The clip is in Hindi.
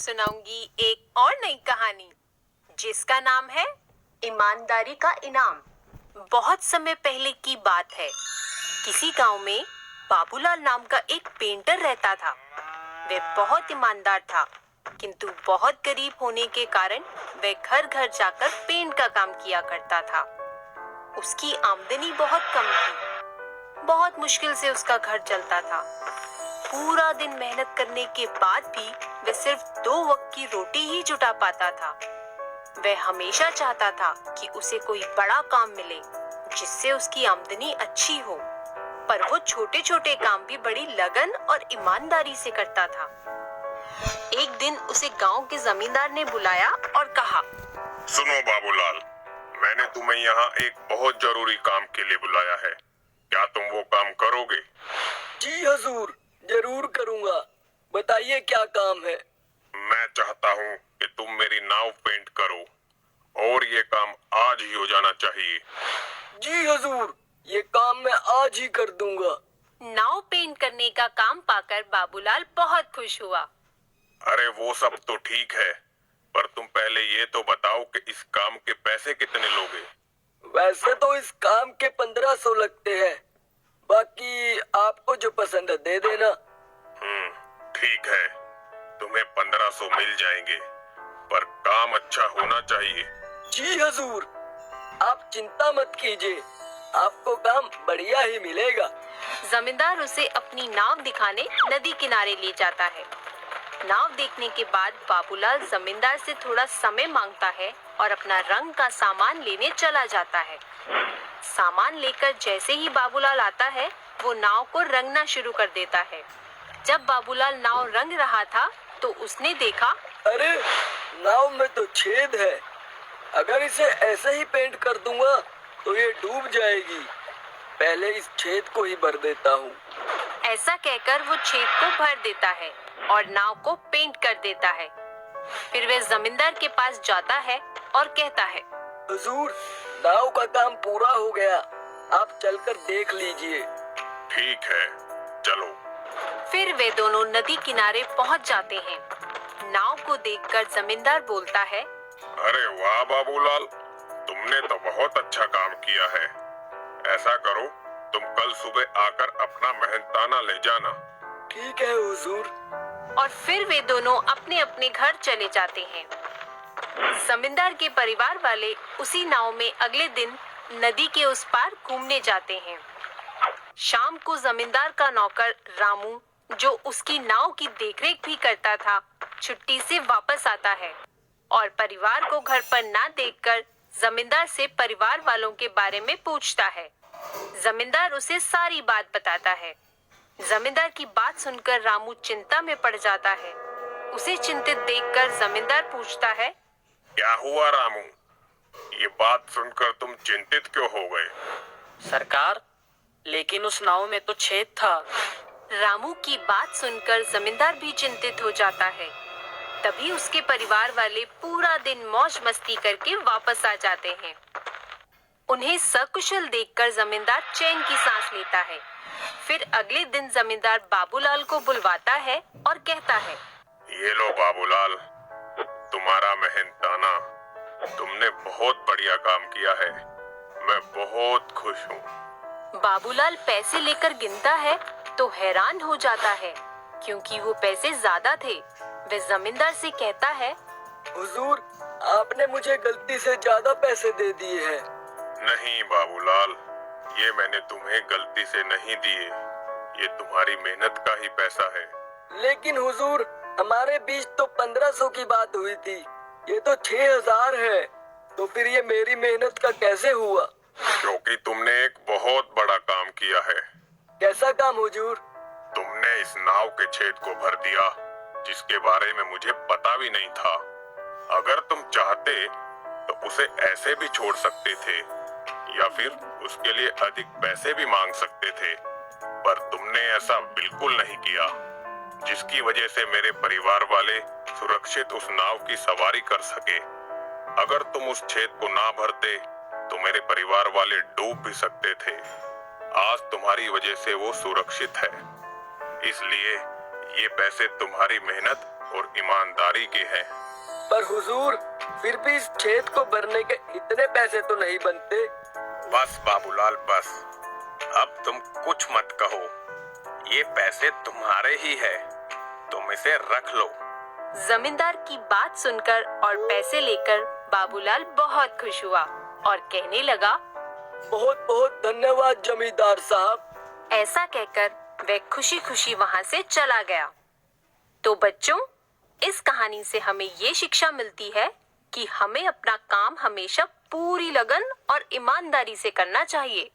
सुनाऊंगी एक और नई कहानी जिसका नाम है ईमानदारी का इनाम। बहुत समय पहले की बात है। किसी गांव में बाबूलाल नाम का एक पेंटर रहता था। वह बहुत ईमानदार था, किंतु बहुत गरीब होने के कारण वह घर घर जाकर पेंट का काम किया करता था। उसकी आमदनी बहुत कम थी। बहुत मुश्किल से उसका घर चलता था। पूरा दिन मेहनत करने के बाद भी वह सिर्फ 2 वक्त की रोटी ही जुटा पाता था। वह हमेशा चाहता था कि उसे कोई बड़ा काम मिले जिससे उसकी आमदनी अच्छी हो, पर वो छोटे छोटे काम भी बड़ी लगन और ईमानदारी से करता था। एक दिन उसे गांव के जमींदार ने बुलाया और कहा, सुनो बाबूलाल, मैंने तुम्हें यहाँ एक बहुत जरूरी काम के लिए बुलाया है। क्या तुम वो काम करोगे? जी हुजूर, जरूर करूँगा। बताइए क्या काम है? मैं चाहता हूँ कि तुम मेरी नाव पेंट करो और ये काम आज ही हो जाना चाहिए। जी हुजूर, ये काम मैं आज ही कर दूंगा। नाव पेंट करने का काम पाकर बाबूलाल बहुत खुश हुआ। अरे वो सब तो ठीक है, पर तुम पहले ये तो बताओ कि इस काम के पैसे कितने लोगे? वैसे तो इस काम के 1500 लगते हैं। बाकी आपको जो पसंद है दे देना। ठीक है, तुम्हें 1500 मिल जाएंगे, पर काम अच्छा होना चाहिए। जी हुजूर, आप चिंता मत कीजिए, आपको काम बढ़िया ही मिलेगा। जमींदार उसे अपनी नाव दिखाने नदी किनारे ले जाता है। नाव देखने के बाद बाबूलाल जमींदार से थोड़ा समय मांगता है और अपना रंग का सामान लेने चला जाता है। सामान लेकर जैसे ही बाबूलाल आता है, वो नाव को रंगना शुरू कर देता है। जब बाबूलाल नाव रंग रहा था तो उसने देखा, अरे नाव में तो छेद है। अगर इसे ऐसे ही पेंट कर दूंगा तो ये डूब जाएगी। पहले इस छेद को ही भर देता हूँ। ऐसा कहकर वो छेद को भर देता है और नाव को पेंट कर देता है। फिर वह जमींदार के पास जाता है और कहता है, हुजूर, नाव का काम पूरा हो गया, आप चलकर देख लीजिए। ठीक है, चलो। फिर वे दोनों नदी किनारे पहुंच जाते हैं। नाव को देखकर जमींदार बोलता है, अरे वाह बाबूलाल, तुमने तो बहुत अच्छा काम किया है। ऐसा करो, तुम कल सुबह आकर अपना मेहनताना ले जाना। ठीक है हुजूर। और फिर वे दोनों अपने अपने घर चले जाते हैं। जमींदार के परिवार वाले उसी नाव में अगले दिन नदी के उस पार घूमने जाते हैं। शाम को जमींदार का नौकर रामू, जो उसकी नाव की देखरेख भी करता था, छुट्टी से वापस आता है और परिवार को घर पर ना देखकर जमींदार से परिवार वालों के बारे में पूछता है। जमींदार उसे सारी बात बताता है। जमींदार की बात सुनकर रामू चिंता में पड़ जाता है। उसे चिंतित देखकर जमींदार पूछता है, क्या हुआ रामू? ये बात सुनकर तुम चिंतित क्यों हो गए? सरकार, लेकिन उस नाव में तो छेद था। रामू की बात सुनकर जमींदार भी चिंतित हो जाता है। तभी उसके परिवार वाले पूरा दिन मौज मस्ती करके वापस आ जाते हैं। उन्हें सकुशल देखकर जमींदार चैन की सांस लेता है। फिर अगले दिन जमींदार बाबूलाल को बुलवाता है और कहता है, ये लो बाबूलाल, तुम्हारा मेहनताना। तुमने बहुत बढ़िया काम किया है। मैं बहुत खुश हूँ। बाबूलाल पैसे लेकर गिनता है तो हैरान हो जाता है, क्योंकि वो पैसे ज्यादा थे। वह जमींदार से कहता है, हुजूर, आपने मुझे गलती से ज्यादा पैसे दे दिए हैं। नहीं बाबूलाल, ये मैंने तुम्हें गलती से नहीं दिए। ये तुम्हारी मेहनत का ही पैसा है। लेकिन हुजूर, हमारे बीच तो 1500 की बात हुई थी। ये तो 6000 है। तो फिर ये मेरी मेहनत का कैसे हुआ? क्योंकि तुमने एक बहुत बड़ा काम किया है। कैसा काम हुजूर? तुमने इस नाव के छेद को भर दिया, जिसके बारे में मुझे पता भी नहीं था। अगर तुम चाहते तो उसे ऐसे भी छोड़ सकते थे या फिर उसके लिए अधिक पैसे भी मांग सकते थे, पर तुमने ऐसा बिल्कुल नहीं किया, जिसकी वजह से मेरे परिवार वाले सुरक्षित उस नाव की सवारी कर सके। अगर तुम उस छेद को ना भरते तो मेरे परिवार वाले डूब भी सकते थे। आज तुम्हारी वजह से वो सुरक्षित है, इसलिए ये पैसे तुम्हारी मेहनत और ईमानदारी के हैं। पर हुजूर, फिर भी इस छेद को भरने के इतने पैसे तो नहीं बनते। बस बाबूलाल बस, अब तुम कुछ मत कहो। ये पैसे तुम्हारे ही है, तुम इसे रख लो। जमींदार की बात सुनकर और पैसे लेकर बाबूलाल बहुत खुश हुआ और कहने लगा, बहुत बहुत धन्यवाद जमींदार साहब। ऐसा कहकर वह खुशी खुशी वहां से चला गया। तो बच्चों, इस कहानी से हमें ये शिक्षा मिलती है कि हमें अपना काम हमेशा पूरी लगन और ईमानदारी से करना चाहिए।